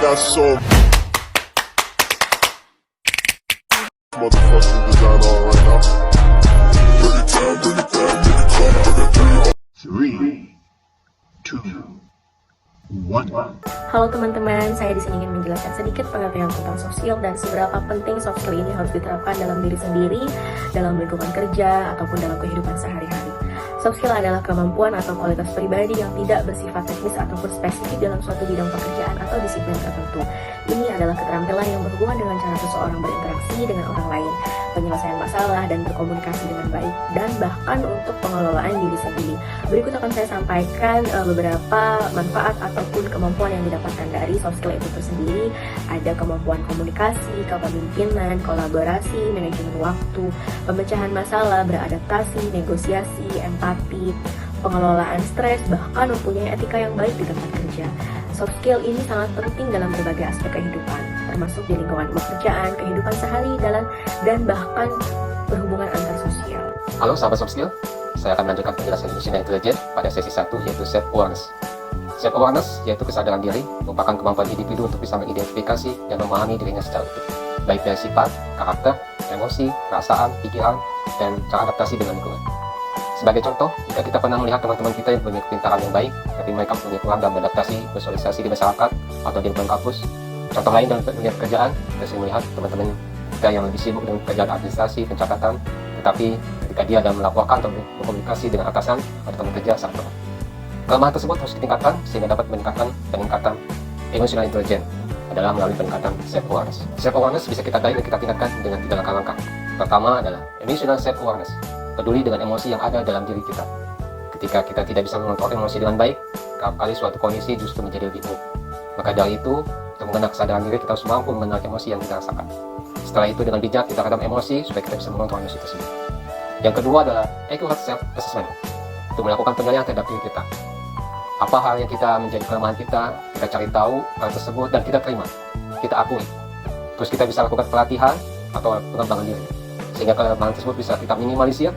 got so motherfucking design on right now. Bring it down, bring it down, bring it down. I got three. 3, 2, 1. Halo teman-teman, saya di sini ingin menjelaskan sedikit pengertian tentang soft skill dan seberapa penting soft skill ini harus diterapkan dalam diri sendiri, dalam lingkungan kerja, ataupun dalam kehidupan sehari-hari. Soft skill adalah kemampuan atau kualitas pribadi yang tidak bersifat teknis ataupun spesifik dalam suatu bidang pekerjaan atau disiplin tertentu. Ini adalah keterampilan yang berhubungan dengan cara seseorang berinteraksi dengan orang lain, penyelesaian masalah, dan berkomunikasi dengan baik, dan bahkan untuk pengelolaan diri sendiri. Berikut akan saya sampaikan beberapa manfaat ataupun kemampuan yang didapatkan dari soft skill itu tersendiri. Ada kemampuan komunikasi, kepemimpinan, kolaborasi, manajemen waktu, pemecahan masalah, beradaptasi, negosiasi, empati, pengelolaan stres, bahkan mempunyai etika yang baik di tempat kerja. Soft skill ini sangat penting dalam berbagai aspek kehidupan, termasuk di lingkungan pekerjaan, kehidupan sehari-hari, dan bahkan berhubungan antar sosial. Halo sahabat soft skill, saya akan melanjutkan penjelasan emotional intelligence pada sesi 1, yaitu self-awareness. Self-awareness yaitu kesadaran diri, merupakan kemampuan individu untuk bisa mengidentifikasi dan memahami dirinya secara utuh, baik dari sifat, karakter, emosi, perasaan, pikiran, dan cara adaptasi dengan lingkungan. Sebagai contoh, jika kita pernah melihat teman-teman kita yang punya kepintaran yang baik, tapi mereka punya kurang dalam beradaptasi, bersosialisasi di masyarakat, atau di lingkungan kampus. Contoh lain dalam dunia pekerjaan, kita sering melihat teman-teman kita yang lebih sibuk dengan pekerjaan administrasi, pencatatan, tetapi ketika dia dalam melaporkan atau berkomunikasi dengan atasan atau teman kerja sangat lemah. Kelemahan tersebut harus ditingkatkan sehingga dapat meningkatkan peningkatan emotional intelligence adalah melalui peningkatan self-awareness. Self-awareness bisa kita gali dan kita tingkatkan dengan 3 langkah-langkah. Pertama adalah emotional self-awareness, peduli dengan emosi yang ada dalam diri kita. Ketika kita tidak bisa mengontrol emosi dengan baik, kali suatu kondisi justru menjadi lebih buruk. Maka dari itu, untuk mengenal kesadaran diri, kita harus mampu mengenal emosi yang kita rasakan. Setelah itu, dengan bijak kita redam emosi supaya kita bisa mengontrol emosi tersebut. Yang kedua adalah accurate self-assessment, untuk melakukan penilaian terhadap diri kita. Apa hal yang kita menjadi kelemahan kita cari tahu hal tersebut dan kita terima, kita akui. Terus kita bisa lakukan pelatihan atau pengembangan diri, sehingga kelemahan tersebut bisa kita minimalisir,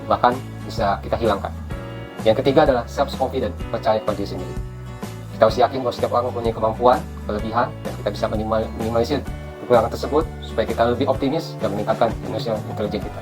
bahkan bisa kita hilangkan. Yang ketiga adalah self-confident, percaya pada diri sendiri. Kita harus yakin bahwa setiap orang mempunyai kemampuan, kelebihan, dan kita bisa minimalisir kekurangan tersebut supaya kita lebih optimis dan meningkatkan emotional intelligence kita.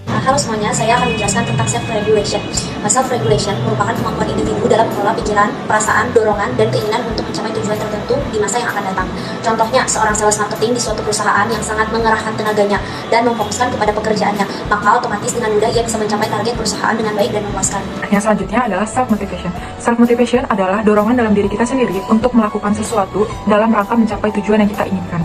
Halo semuanya, saya akan menjelaskan tentang self-regulation. Self-regulation merupakan kemampuan individu dalam mengelola pikiran, perasaan, dorongan, dan keinginan untuk mencapai tujuan tertentu di masa yang akan datang. Contohnya, seorang sales marketing di suatu perusahaan yang sangat mengerahkan tenaganya dan memfokuskan kepada pekerjaannya, maka otomatis dengan mudah ia bisa mencapai target perusahaan dengan baik dan memuaskan. Yang selanjutnya adalah self-motivation. Self-motivation adalah dorongan dalam diri kita sendiri untuk melakukan sesuatu dalam rangka mencapai tujuan yang kita inginkan.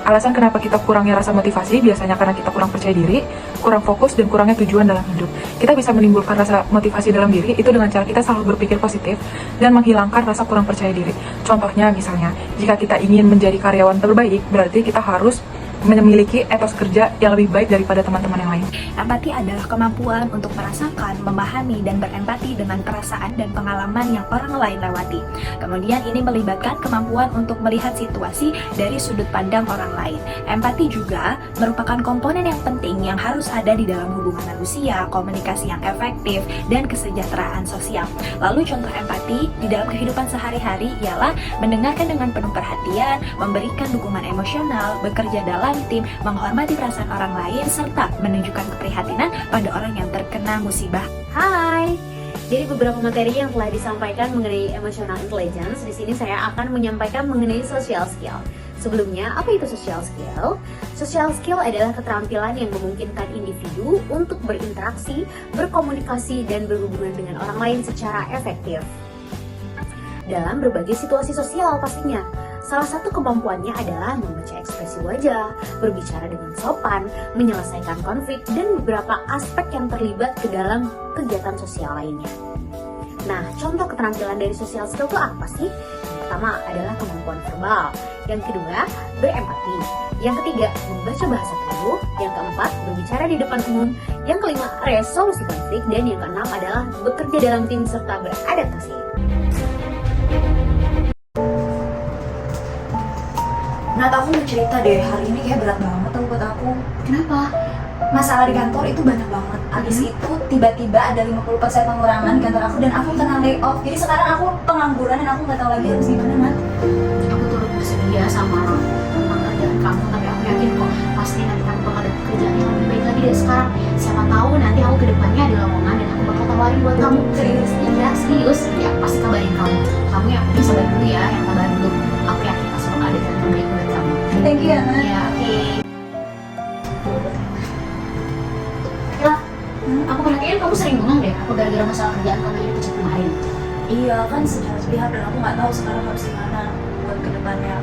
Alasan kenapa kita kurangnya rasa motivasi biasanya karena kita kurang percaya diri, kurang fokus, dan kurangnya tujuan dalam hidup. Kita bisa menimbulkan rasa motivasi dalam diri itu dengan cara kita selalu berpikir positif dan menghilangkan rasa kurang percaya diri. Contohnya misalnya, jika kita ingin menjadi karyawan terbaik, berarti kita harus memiliki etos kerja yang lebih baik daripada teman-teman yang lain. Empati adalah kemampuan untuk merasakan, memahami, dan berempati dengan perasaan dan pengalaman yang orang lain lewati. Kemudian ini melibatkan kemampuan untuk melihat situasi dari sudut pandang orang lain. Empati juga merupakan komponen yang penting yang harus ada di dalam hubungan manusia, komunikasi yang efektif, dan kesejahteraan sosial. Lalu contoh empati di dalam kehidupan sehari-hari ialah mendengarkan dengan penuh perhatian, memberikan dukungan emosional, bekerja dalam tim, menghormati perasaan orang lain, serta menunjukkan keprihatinan pada orang yang terkena musibah. Hai. Jadi beberapa materi yang telah disampaikan mengenai emotional intelligence, di sini saya akan menyampaikan mengenai social skill. Sebelumnya, apa itu social skill? Social skill adalah keterampilan yang memungkinkan individu untuk berinteraksi, berkomunikasi, dan berhubungan dengan orang lain secara efektif dalam berbagai situasi sosial pastinya. Salah satu kemampuannya adalah membaca ekspresi wajah, berbicara dengan sopan, menyelesaikan konflik, dan beberapa aspek yang terlibat ke dalam kegiatan sosial lainnya. Nah, contoh keterampilan dari social skill itu apa sih? Yang pertama adalah kemampuan verbal, yang kedua berempati, yang ketiga membaca bahasa tubuh, yang keempat berbicara di depan umum, yang kelima resolusi konflik, dan yang keenam adalah bekerja dalam tim serta beradaptasi. Nat, aku mau cerita deh, hari ini kayak berat banget tau buat aku. Kenapa? Masalah di kantor itu banyak banget. Abis itu tiba-tiba ada 50% pengurangan di kantor aku dan aku kena layoff. Jadi sekarang aku pengangguran dan aku nggak tahu lagi harus gimana, Nat. Aku turut bersedia sama tentang kerjaan kamu, tapi aku yakin kok pasti nanti kamu bakal dapet kerjaan yang lebih baik lagi dari sekarang. Siapa tahu nanti aku kedepannya ada lowongan dan aku bakal tawarin buat kamu. Serius? Iya, serius. Ya pasti kabarin kamu. Kamu yang penting sabar dulu ya, yang kabarin dulu. Aku yakin pasti bakal ada yang terbaik buat kamu. Thank you ya, Nat. Ya, oke. Kila, aku perhatiin kamu sering ngomong deh, aku gara-gara masalah kerjaan kamu ini pecat kemarin. Iya kan sudah sepihak dan aku nggak tahu sekarang harus gimana buat kedepannya.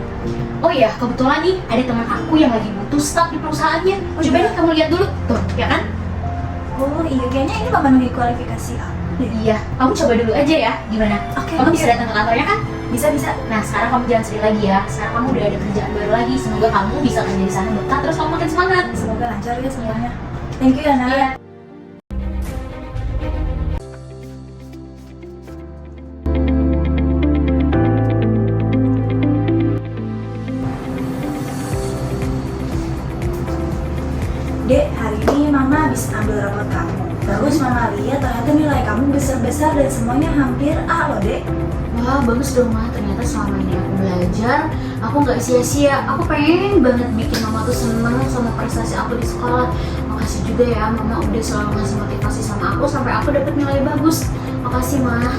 Oh iya, kebetulan nih ada teman aku yang lagi butuh staff di perusahaannya. Coba deh kamu lihat dulu, tuh, ya kan? Oh iya, kayaknya ini memenuhi kualifikasi aku deh. Iya, kamu coba dulu aja ya, gimana? Oke, Kamu oke. bisa datang ke kantornya kan? Bisa. Nah, sekarang kamu jangan sedih lagi ya. Sekarang kamu udah ada kerjaan baru lagi. Semoga kamu bisa kerja di sana betah, terus kamu makin semangat. Semoga lancar ya semuanya. Thank you ya, Nat. Iya. Dek, hari ini Mama habis ambil rapot kamu. Terus Mama lihat ternyata nilai kamu besar-besar dan semuanya hampir A loh, Dek. Wah, bagus dong, Ma. Ternyata selama ini aku belajar, aku nggak sia-sia. Aku pengen banget bikin Mama tuh seneng sama prestasi aku di sekolah. Makasih juga ya, Mama udah selalu ngasih motivasi sama aku sampai aku dapet nilai bagus. Makasih, Ma.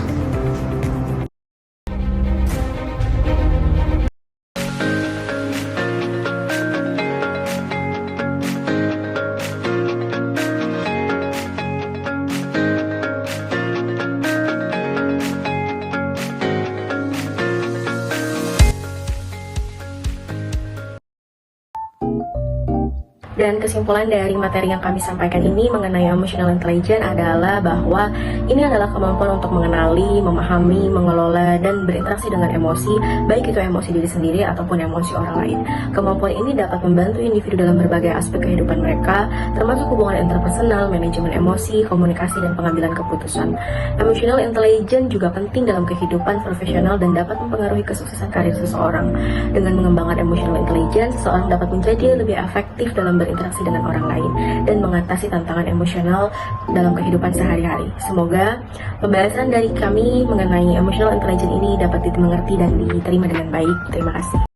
Dan kesimpulan dari materi yang kami sampaikan ini mengenai emotional intelligence adalah bahwa ini adalah kemampuan untuk mengenali, memahami, mengelola, dan berinteraksi dengan emosi, baik itu emosi diri sendiri ataupun emosi orang lain. Kemampuan ini dapat membantu individu dalam berbagai aspek kehidupan mereka, termasuk hubungan interpersonal, manajemen emosi, komunikasi, dan pengambilan keputusan. Emotional intelligence juga penting dalam kehidupan profesional dan dapat mempengaruhi kesuksesan karir seseorang. Dengan mengembangkan emotional intelligence, seseorang dapat menjadi lebih efektif dalam berinteraksi dengan orang lain dan mengatasi tantangan emosional dalam kehidupan sehari-hari. Semoga pembahasan dari kami mengenai emotional intelligence ini dapat dimengerti dan diterima dengan baik. Terima kasih.